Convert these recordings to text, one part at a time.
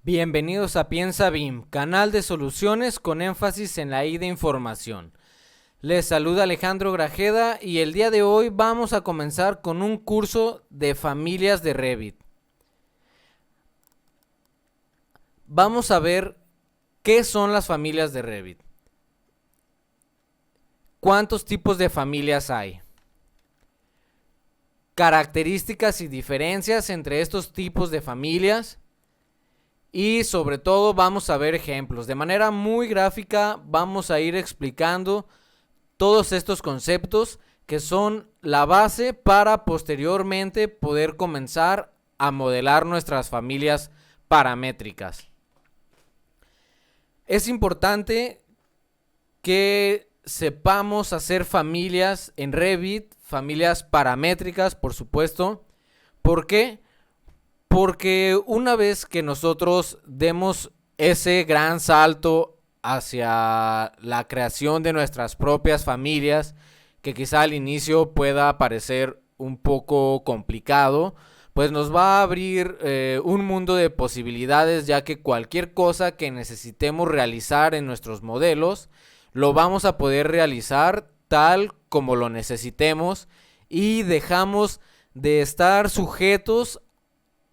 Bienvenidos a Piensa BIM, canal de soluciones con énfasis en la I de información. Les saluda Alejandro Grajeda y el día de hoy vamos a comenzar con un curso de familias de Revit. Vamos a ver qué son las familias de Revit. ¿Cuántos tipos de familias hay? Características y diferencias entre estos tipos de familias. Y sobre todo vamos a ver ejemplos. De manera muy gráfica vamos a ir explicando todos estos conceptos que son la base para posteriormente poder comenzar a modelar nuestras familias paramétricas. Es importante que sepamos hacer familias en Revit, familias paramétricas, por supuesto. ¿Por qué? Porque una vez que nosotros demos ese gran salto hacia la creación de nuestras propias familias, que quizá al inicio pueda parecer un poco complicado, pues nos va a abrir un mundo de posibilidades, ya que cualquier cosa que necesitemos realizar en nuestros modelos, lo vamos a poder realizar tal como lo necesitemos y dejamos de estar sujetos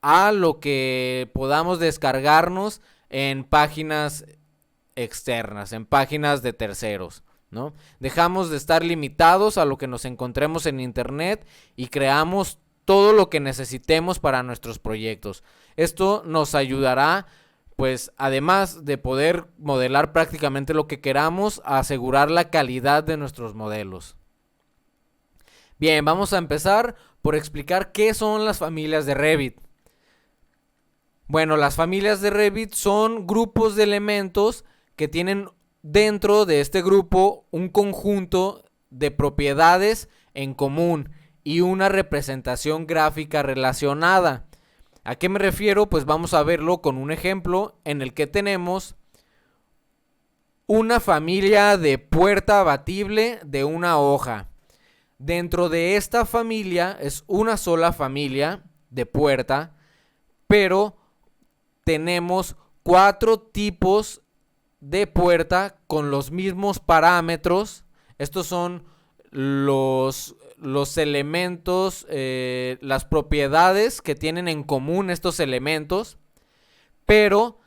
a lo que podamos descargarnos en páginas externas, en páginas de terceros, ¿no? Dejamos de estar limitados a lo que nos encontremos en internet y creamos todo lo que necesitemos para nuestros proyectos. Esto nos ayudará, pues, además de poder modelar prácticamente lo que queramos, a asegurar la calidad de nuestros modelos. Bien, vamos a empezar por explicar qué son las familias de Revit. Bueno, las familias de Revit son grupos de elementos que tienen dentro de este grupo un conjunto de propiedades en común y una representación gráfica relacionada. ¿A qué me refiero? Pues vamos a verlo con un ejemplo en el que tenemos una familia de puerta abatible de una hoja. Dentro de esta familia es una sola familia de puerta, pero tenemos 4 tipos de puerta con los mismos parámetros. Estos son los elementos, las propiedades que tienen en común estos elementos, pero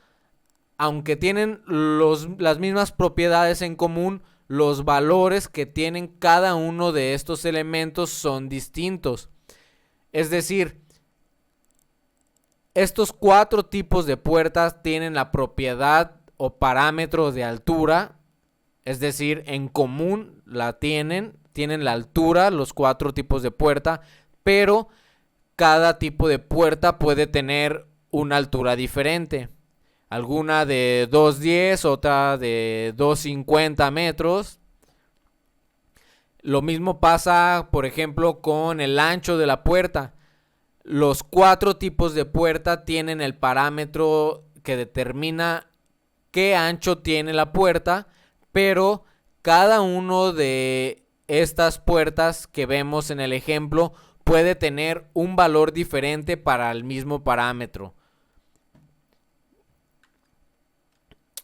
aunque tienen las mismas propiedades en común, los valores que tienen cada uno de estos elementos son distintos. Es decir, estos 4 tipos de puertas tienen la propiedad o parámetro de altura, es decir, en común la tienen la altura, los 4 tipos de puerta, pero cada tipo de puerta puede tener una altura diferente. Alguna de 2.10, otra de 2.50 metros. Lo mismo pasa, por ejemplo, con el ancho de la puerta. Los 4 tipos de puerta tienen el parámetro que determina qué ancho tiene la puerta, pero cada uno de estas puertas que vemos en el ejemplo puede tener un valor diferente para el mismo parámetro.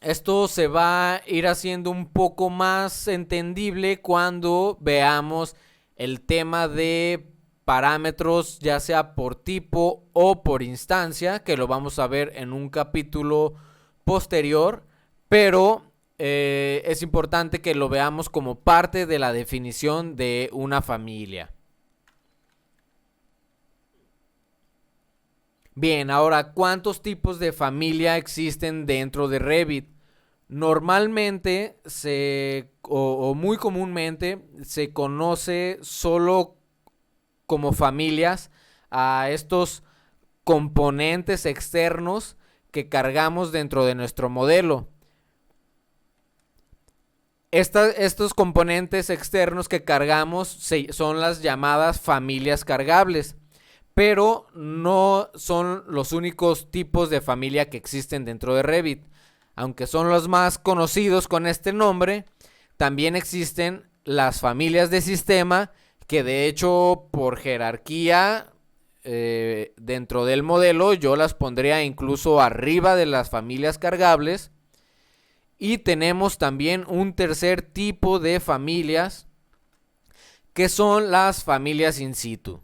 Esto se va a ir haciendo un poco más entendible cuando veamos el tema de parámetros, ya sea por tipo o por instancia, que lo vamos a ver en un capítulo posterior, pero es importante que lo veamos como parte de la definición de una familia. Bien, ahora, ¿cuántos tipos de familia existen dentro de Revit? Normalmente o muy comúnmente se conoce solo como familias a estos componentes externos que cargamos dentro de nuestro modelo. Estos componentes externos que cargamos son las llamadas familias cargables, pero no son los únicos tipos de familia que existen dentro de Revit. Aunque son los más conocidos con este nombre, también existen las familias de sistema, que de hecho por jerarquía dentro del modelo. Yo las pondría incluso arriba de las familias cargables. Y tenemos también un tercer tipo de familias, que son las familias in situ.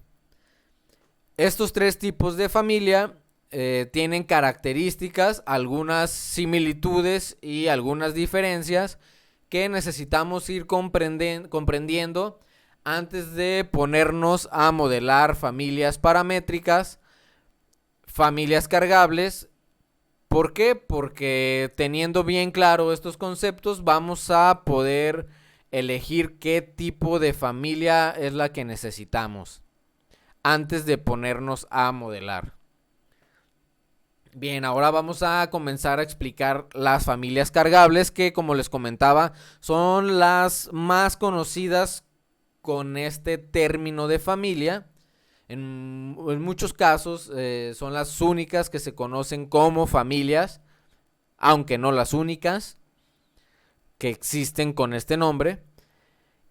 Estos tres tipos de familia tienen características, algunas similitudes y algunas diferencias que necesitamos ir comprendiendo antes de ponernos a modelar familias paramétricas, familias cargables. ¿Por qué? Porque teniendo bien claro estos conceptos, vamos a poder elegir qué tipo de familia es la que necesitamos antes de ponernos a modelar. Bien, ahora vamos a comenzar a explicar las familias cargables, que, como les comentaba, son las más conocidas con este término de familia. En muchos casos son las únicas que se conocen como familias, aunque no las únicas que existen con este nombre.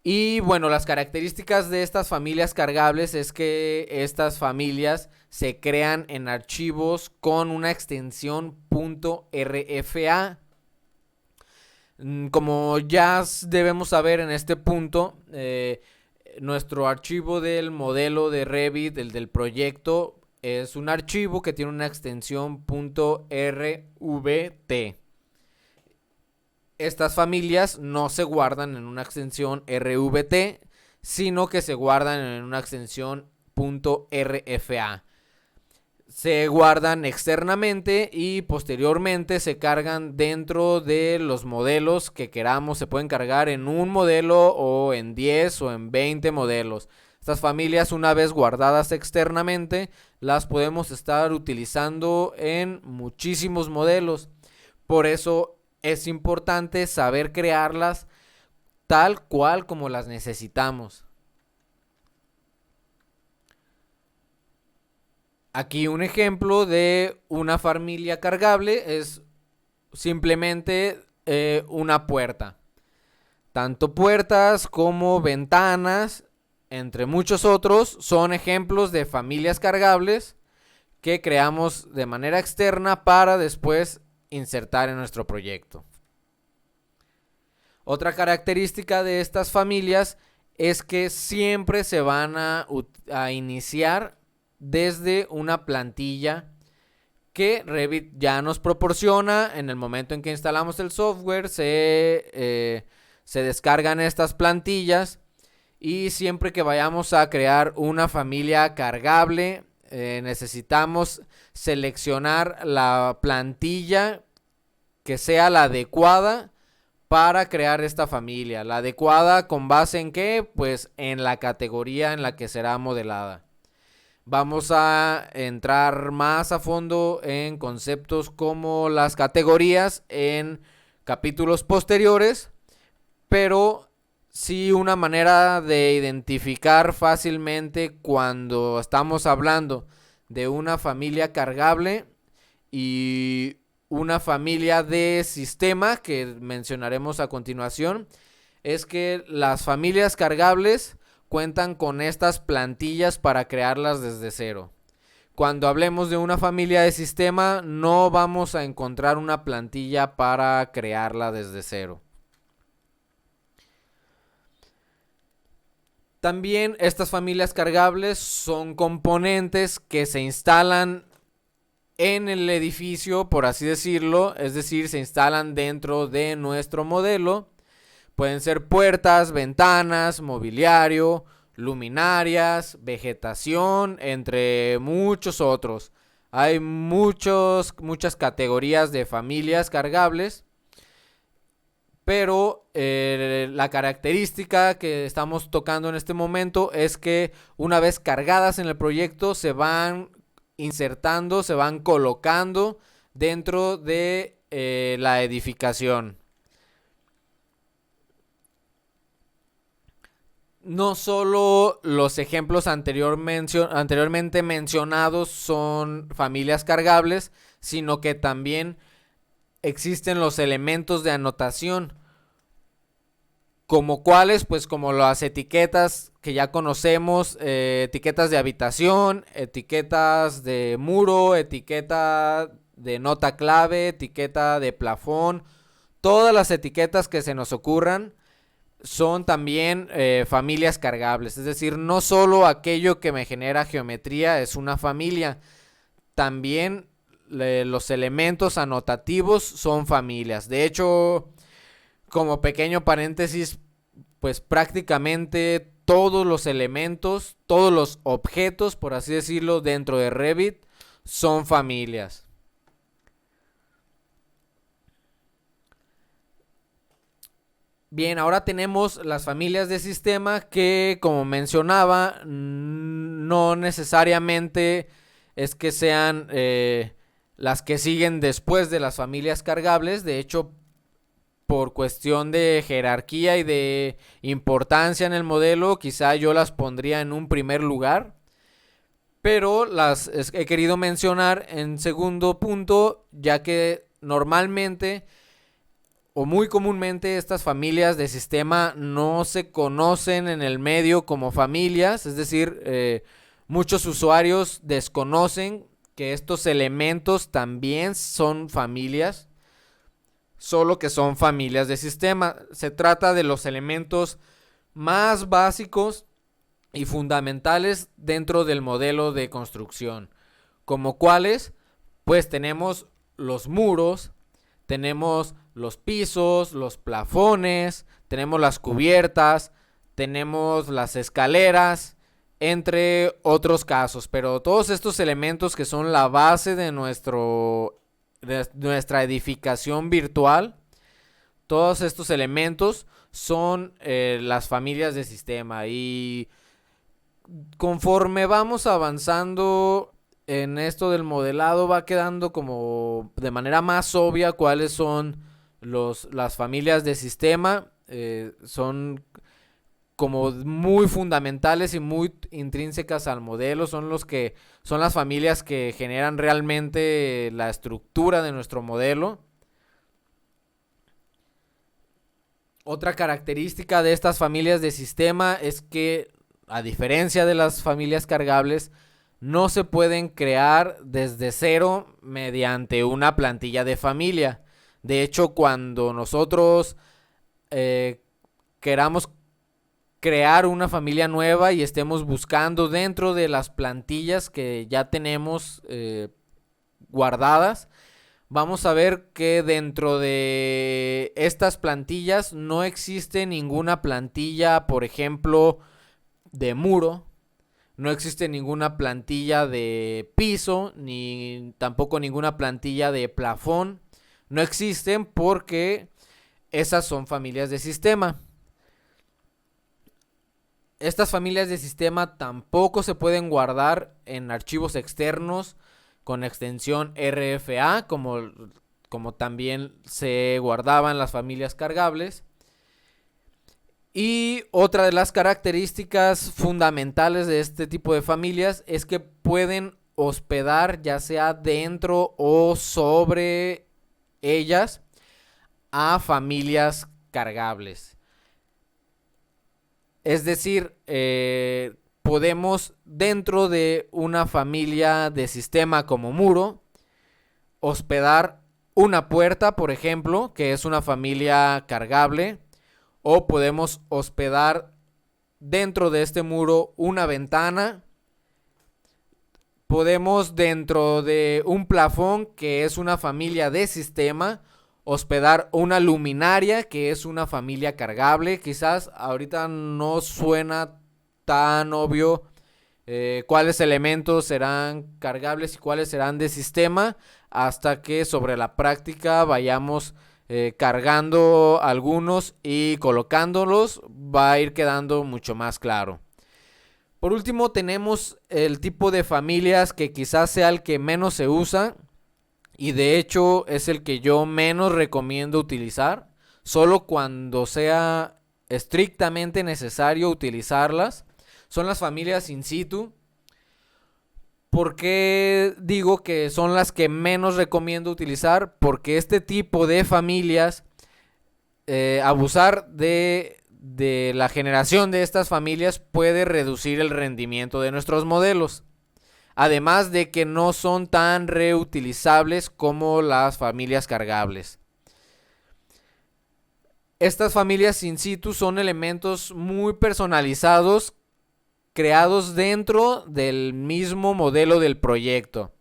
Y bueno, las características de estas familias cargables es que estas familias se crean en archivos con una extensión .rfa. Como ya debemos saber en este punto, nuestro archivo del modelo de Revit, el del proyecto, es un archivo que tiene una extensión .rvt. Estas familias no se guardan en una extensión RVT, sino que se guardan en una extensión .rfa. Se guardan externamente y posteriormente se cargan dentro de los modelos que queramos. Se pueden cargar en un modelo o en 10 o en 20 modelos. Estas familias, una vez guardadas externamente, las podemos estar utilizando en muchísimos modelos. Por eso es importante saber crearlas tal cual como las necesitamos. Aquí un ejemplo de una familia cargable es simplemente una puerta. Tanto puertas como ventanas, entre muchos otros, son ejemplos de familias cargables que creamos de manera externa para después insertar en nuestro proyecto. Otra característica de estas familias es que siempre se van a iniciar desde una plantilla que Revit ya nos proporciona. En el momento en que instalamos el software se descargan estas plantillas, y siempre que vayamos a crear una familia cargable necesitamos seleccionar la plantilla que sea la adecuada para crear esta familia. La adecuada ¿con base en qué? Pues en la categoría en la que será modelada. Vamos a entrar más a fondo en conceptos como las categorías en capítulos posteriores, pero sí una manera de identificar fácilmente cuando estamos hablando de una familia cargable y una familia de sistema, que mencionaremos a continuación, es que las familias cargables cuentan con estas plantillas para crearlas desde cero. Cuando hablemos de una familia de sistema, no vamos a encontrar una plantilla para crearla desde cero. También estas familias cargables son componentes que se instalan en el edificio, por así decirlo, es decir, se instalan dentro de nuestro modelo. Pueden ser puertas, ventanas, mobiliario, luminarias, vegetación, entre muchos otros. Hay muchas categorías de familias cargables, pero la característica que estamos tocando en este momento es que una vez cargadas en el proyecto se van insertando, se van colocando dentro de la edificación. No solo los ejemplos anteriormente mencionados son familias cargables, sino que también existen los elementos de anotación. como cuáles, pues como las etiquetas que ya conocemos, etiquetas de habitación, etiquetas de muro, etiqueta de nota clave, etiqueta de plafón, todas las etiquetas que se nos ocurran son también familias cargables. Es decir, no solo aquello que me genera geometría es una familia, también los elementos anotativos son familias. De hecho, como pequeño paréntesis, pues prácticamente todos los elementos, todos los objetos, por así decirlo, dentro de Revit son familias. Bien, ahora tenemos las familias de sistema que, como mencionaba, no necesariamente es que sean las que siguen después de las familias cargables. De hecho, por cuestión de jerarquía y de importancia en el modelo, quizá yo las pondría en un primer lugar. Pero las he querido mencionar en segundo punto, ya que normalmente o muy comúnmente estas familias de sistema no se conocen en el medio como familias, es decir, muchos usuarios desconocen que estos elementos también son familias, solo que son familias de sistema. Se trata de los elementos más básicos y fundamentales dentro del modelo de construcción, como cuáles, pues tenemos los muros, tenemos los pisos, los plafones, tenemos las cubiertas, tenemos las escaleras, entre otros casos. Pero todos estos elementos que son la base de nuestra edificación virtual, todos estos elementos son las familias de sistema. Y conforme vamos avanzando en esto del modelado, va quedando como de manera más obvia cuáles son las familias de sistema. Son como muy fundamentales y muy intrínsecas al modelo. Son las familias que generan realmente la estructura de nuestro modelo. Otra característica de estas familias de sistema es que, a diferencia de las familias cargables, no se pueden crear desde cero mediante una plantilla de familia. De hecho, cuando nosotros queramos crear una familia nueva y estemos buscando dentro de las plantillas que ya tenemos guardadas, vamos a ver que dentro de estas plantillas no existe ninguna plantilla, por ejemplo, de muro. No existe ninguna plantilla de piso, ni tampoco ninguna plantilla de plafón. No existen porque esas son familias de sistema. Estas familias de sistema tampoco se pueden guardar en archivos externos con extensión RFA, como también se guardaban las familias cargables. Y otra de las características fundamentales de este tipo de familias es que pueden hospedar, ya sea dentro o sobre ellas, a familias cargables. Es decir, podemos dentro de una familia de sistema como muro hospedar una puerta, por ejemplo, que es una familia cargable. O podemos hospedar dentro de este muro una ventana. Podemos dentro de un plafón, que es una familia de sistema, hospedar una luminaria, que es una familia cargable. Quizás ahorita no suena tan obvio cuáles elementos serán cargables y cuáles serán de sistema, hasta que sobre la práctica vayamos cargando algunos y colocándolos, va a ir quedando mucho más claro. Por último, tenemos el tipo de familias que quizás sea el que menos se usa, y de hecho es el que yo menos recomiendo utilizar, solo cuando sea estrictamente necesario utilizarlas. Son las familias in situ. ¿Por qué digo que son las que menos recomiendo utilizar? Porque este tipo de familias, abusar de de la generación de estas familias puede reducir el rendimiento de nuestros modelos. Además de que no son tan reutilizables como las familias cargables. Estas familias in situ son elementos muy personalizados creados dentro del mismo modelo del proyecto.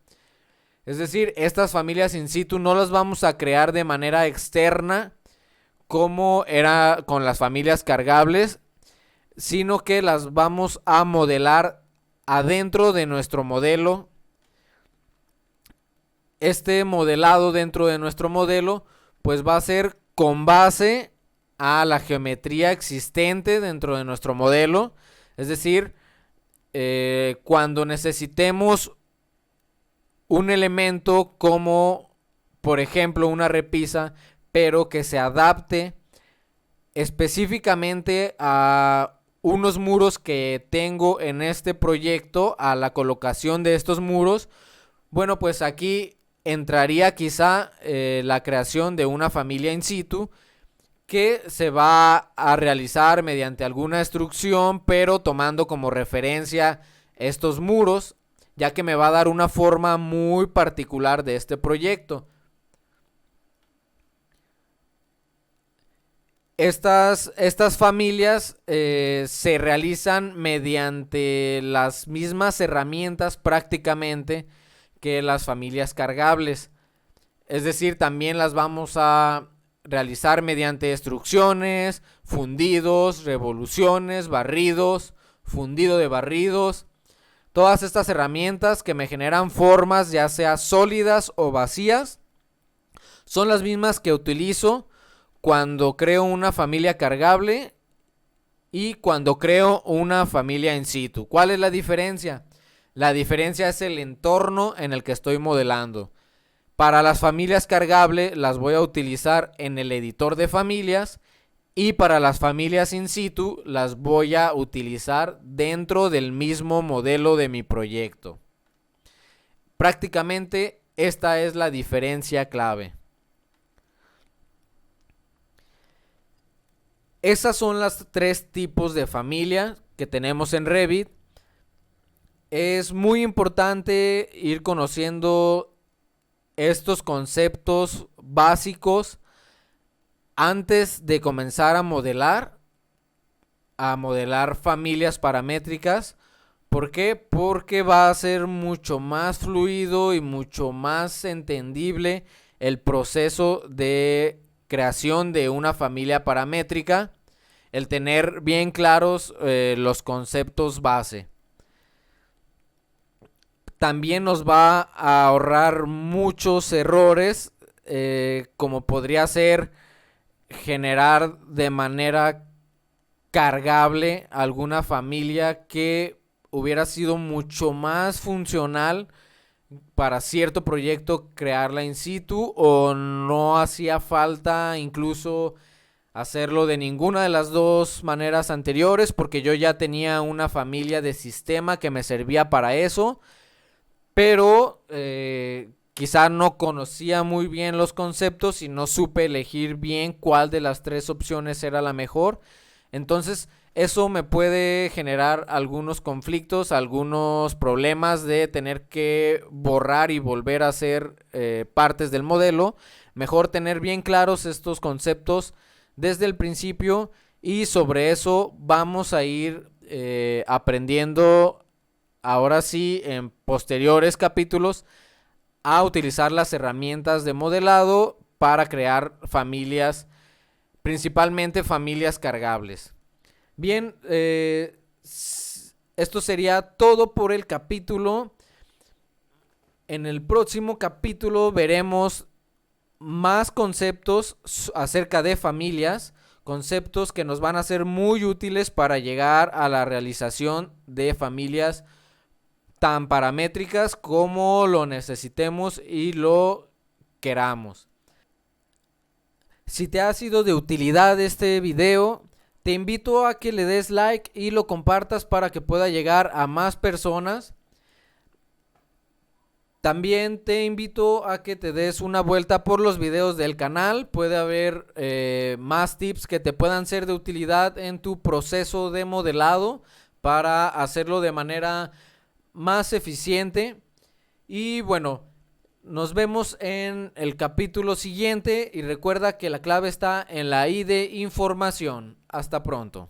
Es decir, estas familias in situ no las vamos a crear de manera externa como era con las familias cargables, sino que las vamos a modelar adentro de nuestro modelo. Este modelado dentro de nuestro modelo pues va a ser con base a la geometría existente dentro de nuestro modelo. Es decir, cuando necesitemos un elemento como por ejemplo una repisa, pero que se adapte específicamente a unos muros que tengo en este proyecto, a la colocación de estos muros, bueno, pues aquí entraría quizá la creación de una familia in situ que se va a realizar mediante alguna instrucción, pero tomando como referencia estos muros, ya que me va a dar una forma muy particular de este proyecto. Estas familias se realizan mediante las mismas herramientas prácticamente que las familias cargables. Es decir, también las vamos a realizar mediante extrusiones, fundidos, revoluciones, barridos, fundido de barridos. Todas estas herramientas que me generan formas ya sea sólidas o vacías son las mismas que utilizo cuando creo una familia cargable y cuando creo una familia in situ. ¿Cuál es la diferencia? La diferencia es el entorno en el que estoy modelando. Para las familias cargables las voy a utilizar en el editor de familias y para las familias in situ las voy a utilizar dentro del mismo modelo de mi proyecto. Prácticamente esta es la diferencia clave. Esas son las tres tipos de familia que tenemos en Revit. Es muy importante ir conociendo estos conceptos básicos antes de comenzar a modelar familias paramétricas. ¿Por qué? Porque va a ser mucho más fluido y mucho más entendible el proceso de creación de una familia paramétrica, el tener bien claros los conceptos base. También nos va a ahorrar muchos errores, como podría ser generar de manera cargable alguna familia que hubiera sido mucho más funcional para cierto proyecto crearla in situ, o no hacía falta incluso hacerlo de ninguna de las dos maneras anteriores porque yo ya tenía una familia de sistema que me servía para eso, pero quizá no conocía muy bien los conceptos y no supe elegir bien cuál de las tres opciones era la mejor. Entonces eso me puede generar algunos conflictos, algunos problemas de tener que borrar y volver a hacer partes del modelo. Mejor tener bien claros estos conceptos desde el principio y sobre eso vamos a ir aprendiendo ahora sí en posteriores capítulos a utilizar las herramientas de modelado para crear familias, principalmente familias cargables. Bien, esto sería todo por el capítulo. En el próximo capítulo veremos más conceptos acerca de familias, conceptos que nos van a ser muy útiles para llegar a la realización de familias tan paramétricas como lo necesitemos y lo queramos. Si te ha sido de utilidad este video, te invito a que le des like y lo compartas para que pueda llegar a más personas. También te invito a que te des una vuelta por los videos del canal. Puede haber más tips que te puedan ser de utilidad en tu proceso de modelado para hacerlo de manera más eficiente. Y bueno, nos vemos en el capítulo siguiente y recuerda que la clave está en la I de información. Hasta pronto.